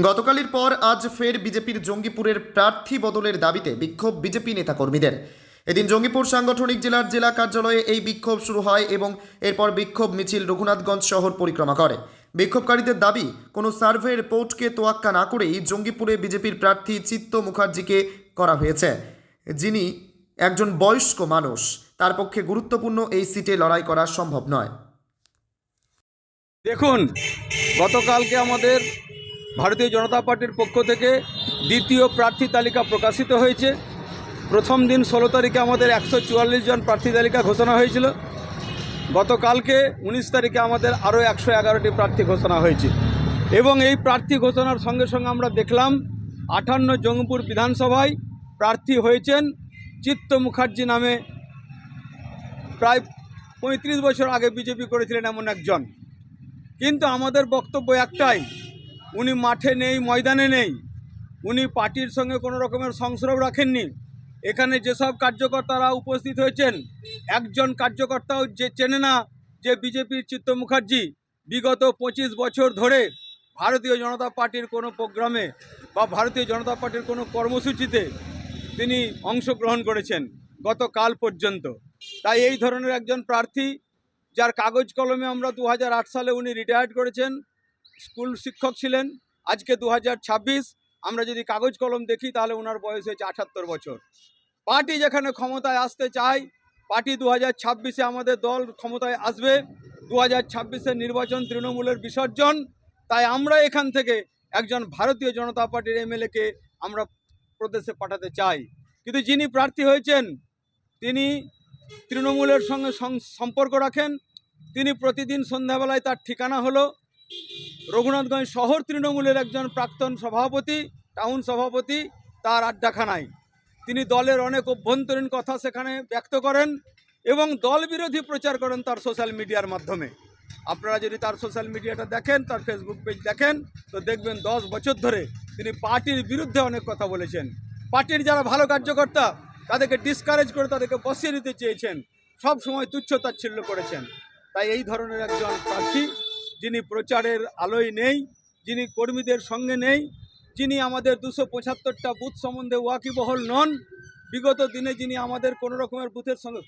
গতকালের পর আজ ফের বিজেপির জঙ্গিপুরের প্রার্থী বদলের দাবিতে বিক্ষোভ বিজেপি নেতাকর্মীদের। এদিন জঙ্গিপুর সাংগঠনিক জেলার জেলা কার্যালয়ে এই বিক্ষোভ শুরু হয় এবং এরপর বিক্ষোভ মিছিল রঘুনাথগঞ্জ শহর পরিক্রমা করে। বিক্ষোভকারীদের দাবি, কোনো সার্ভে রিপোর্টকে তোয়াক্কা না করেই জঙ্গিপুরে বিজেপির প্রার্থী চিত্ত মুখার্জিকে করা হয়েছে, যিনি একজন বয়স্ক মানুষ। তার পক্ষে গুরুত্বপূর্ণ এই সিটে লড়াই করা সম্ভব নয়। দেখুন, গতকালকে আমাদের ভারতীয় জনতা পার্টির পক্ষ থেকে দ্বিতীয় প্রার্থী তালিকা প্রকাশিত হয়েছে। প্রথম দিন 16 তারিখে আমাদের 144 জন প্রার্থী তালিকা ঘোষণা হয়েছিল। গতকালকে 19 তারিখে আমাদের আরও 111টি প্রার্থী ঘোষণা হয়েছে এবং এই প্রার্থী ঘোষণার সঙ্গে সঙ্গে আমরা দেখলাম 58 জঙ্গিপুর বিধানসভায় প্রার্থী হয়েছেন চিত্ত মুখার্জি নামে প্রায় 35 বছর আগে বিজেপি করেছিলেন এমন একজন। কিন্তু আমাদের বক্তব্য একটাই, উনি মাঠে নেই, ময়দানে নেই, উনি পার্টির সঙ্গে কোনো রকমের সংস্রব রাখেননি। এখানে যেসব কার্যকর্তারা উপস্থিত হয়েছেন, একজন কার্যকর্তাও যে চেনে না যে বিজেপির চিত্ত মুখার্জি বিগত 25 বছর ধরে ভারতীয় জনতা পার্টির কোনো প্রোগ্রামে বা ভারতীয় জনতা পার্টির কোনো কর্মসূচিতে তিনি অংশগ্রহণ করেছেন গতকাল পর্যন্ত। তাই এই ধরনের একজন প্রার্থী, যার কাগজ কলমে আমরা 2008 সালে উনি রিটায়ার্ড করেছেন, স্কুল শিক্ষক ছিলেন, আজকে 2026, আমরা যদি কাগজ কলম দেখি তাহলে ওনার বয়স হয়েছে 78 বছর। পার্টি যেখানে ক্ষমতায় আসতে চায়, পার্টি 2026-এ আমাদের দল ক্ষমতায় আসবে, 2026-এর নির্বাচন তৃণমূলের বিসর্জন। তাই আমরা এখান থেকে একজন ভারতীয় জনতা পার্টির এমএলএকে আমরা প্রদেশে পাঠাতে চাই। কিন্তু যিনি প্রার্থী হয়েছেন তিনি তৃণমূলের সঙ্গে সম্পর্ক রাখেন। তিনি প্রতিদিন সন্ধ্যাবেলায়, তার ঠিকানা হলো রঘুনাথগঞ্জ শহর তৃণমূলের একজন প্রাক্তন সভাপতি, টাউন সভাপতি, তার আড্ডাখানায় তিনি দলের অনেক অভ্যন্তরীণ কথা সেখানে ব্যক্ত করেন এবং দল বিরোধী প্রচার করেন তার সোশ্যাল মিডিয়ার মাধ্যমে। আপনারা যদি তার সোশ্যাল মিডিয়াটা দেখেন, তার ফেসবুক পেজ দেখেন, তো দেখবেন 10 বছর ধরে তিনি পার্টির বিরুদ্ধে অনেক কথা বলেছেন। পার্টির যারা ভালো কার্যকর্তা তাদেরকে ডিসকারেজ করে তাদেরকে বসিয়ে দিতে চেয়েছেন, সব সময় তুচ্ছ-তাচ্ছিল্য করেছেন। তাই এই ধরনের একজন প্রার্থী, যিনি প্রচারের আলোয় নেই, যিনি কর্মীদের সঙ্গে নেই, যিনি আমাদের 275টা বুথ সম্বন্ধে ওয়াকিবহল নন, বিগত দিনে যিনি আমাদের কোনো রকমের বুথের সঙ্গে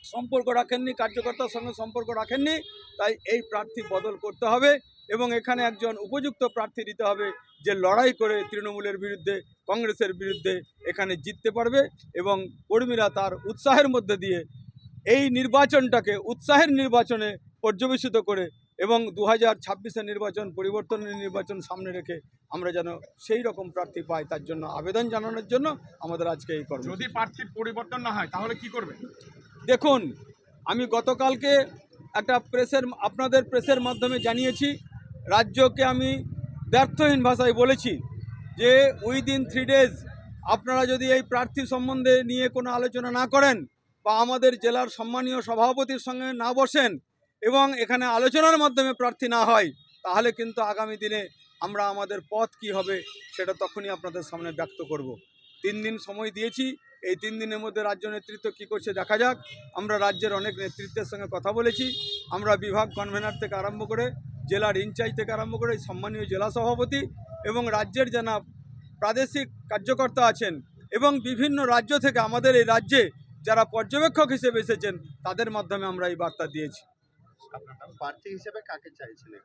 সম্পর্ক রাখেননি, কার্যকর্তার সঙ্গে সম্পর্ক রাখেননি, তাই এই প্রার্থী বদল করতে হবে এবং এখানে একজন উপযুক্ত প্রার্থী দিতে হবে যে লড়াই করে তৃণমূলের বিরুদ্ধে, কংগ্রেসের বিরুদ্ধে এখানে জিততে পারবে এবং কর্মীরা তার উৎসাহের মধ্যে দিয়ে এই নির্বাচনটাকে উৎসাহের নির্বাচনে পর্যবেসিত করে এবং 2026-এর নির্বাচন পরিবর্তনের নির্বাচন সামনে রেখে আমরা যেন সেই রকম প্রার্থী পাই, তার জন্য আবেদন জানানোর জন্য আমাদের আজকে এই কর্ম। যদি প্রার্থীর পরিবর্তন না হয় তাহলে কি করবে? দেখুন, আমি গতকালকে একটা আপনাদের প্রেসের মাধ্যমে জানিয়েছি, রাজ্যকে আমি ব্যর্থহীন ভাষায় বলেছি যে উইদিন 3 days আপনারা যদি এই প্রার্থী সম্বন্ধে নিয়ে কোনো আলোচনা না করেন বা আমাদের জেলার সম্মানীয় সভাপতির সঙ্গে না বসেন এবং এখানে আলোচনার মাধ্যমে প্রার্থী না হয়, তাহলে কিন্তু আগামী দিনে আমরা আমাদের পথ কি হবে সেটা তখনই আপনাদের সামনে ব্যক্ত করব। 3 দিন সময় দিয়েছি, এই 3 দিনের মধ্যে রাজ্য নেতৃত্ব কী করছে দেখা যাক। আমরা রাজ্যের অনেক নেতৃত্বের সঙ্গে কথা বলেছি, আমরা বিভাগ কনভেনার থেকে আরম্ভ করে জেলার ইনচার্জ থেকে আরম্ভ করে সম্মানীয় জেলা সভাপতি এবং রাজ্যের যারা প্রাদেশিক কার্যকর্তা আছেন এবং বিভিন্ন রাজ্য থেকে আমাদের এই রাজ্যে যারা পর্যবেক্ষক হিসেবে এসেছেন, তাদের মাধ্যমে আমরা এই বার্তা দিয়েছি। প্রার্থী হিসেবে কাকে চাইছিলেন?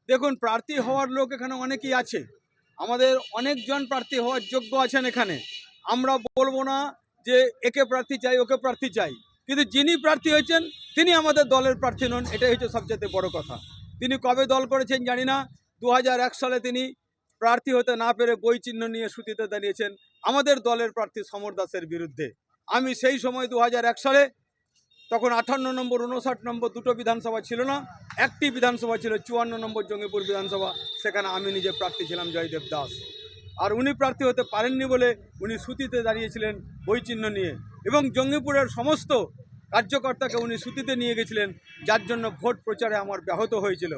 দেখুন, প্রার্থী হওয়ার লোক এখানে অনেকেই আছে, আমাদের অনেকজন প্রার্থী হওয়ার যোগ্য আছেন এখানে। আমরা বলবো না যে একে প্রার্থী চাই, ওকে প্রার্থী চাই, কিন্তু যিনি প্রার্থী হয়েছেন তিনি আমাদের দলের প্রার্থী নন, এটাই হচ্ছে সবচেয়ে বড় কথা। তিনি কবে দল করেছেন জানি না, 2001 সালে তিনি প্রার্থী হতে না পেরে বই চিহ্ন নিয়ে সুতিতে দাঁড়িয়েছেন আমাদের দলের প্রার্থী সমর দাসের বিরুদ্ধে। আমি সেই সময় 2001 সালে, তখন 58 নম্বর 59 নম্বর দুটো বিধানসভা ছিল না, একটি বিধানসভা ছিল 54 নম্বর জঙ্গিপুর বিধানসভা, সেখানে আমি নিজে প্রার্থী ছিলাম জয়দেব দাস। আর উনি প্রার্থী হতে পারেননি বলে উনি সুতিতে দাঁড়িয়েছিলেন বই চিহ্ন নিয়ে এবং জঙ্গিপুরের সমস্ত কার্যকর্তাকে উনি সুতিতে নিয়ে গেছিলেন, যার জন্য ভোট প্রচারে আমার ব্যাহত হয়েছিল।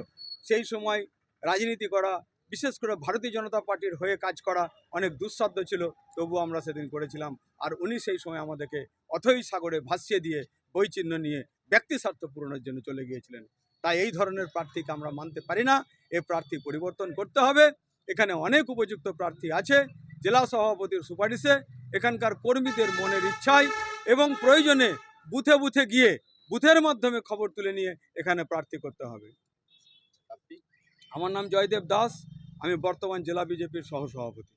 সেই সময় রাজনীতি করা, বিশেষ করে ভারতীয় জনতা পার্টির হয়ে কাজ করা অনেক দুঃসাধ্য ছিল, তবু আমরা সেদিন করেছিলাম। আর উনি সেই সময় আমাদেরকে অথই সাগরে ভাসিয়ে দিয়ে বই চিহ্ন নিয়ে ব্যক্তি স্বার্থ পূরণের জন্য চলে গিয়েছিলেন। তাই এই ধরনের প্রার্থীকে আমরা মানতে পারি না, এ প্রার্থী পরিবর্তন করতে হবে এখানে অনেক উপযুক্ত প্রার্থী আছে। জেলা সভাপতির সুপারিশে, এখানকার কর্মীদের মনের ইচ্ছায় এবং প্রয়োজনে বুথে বুথে গিয়ে বুথের মাধ্যমে খবর তুলে নিয়ে এখানে প্রার্থী করতে হবে। আপনি আমার নাম জয়দেব দাস, আমি বর্তমান জেলা বিজেপির সহসভাপতি।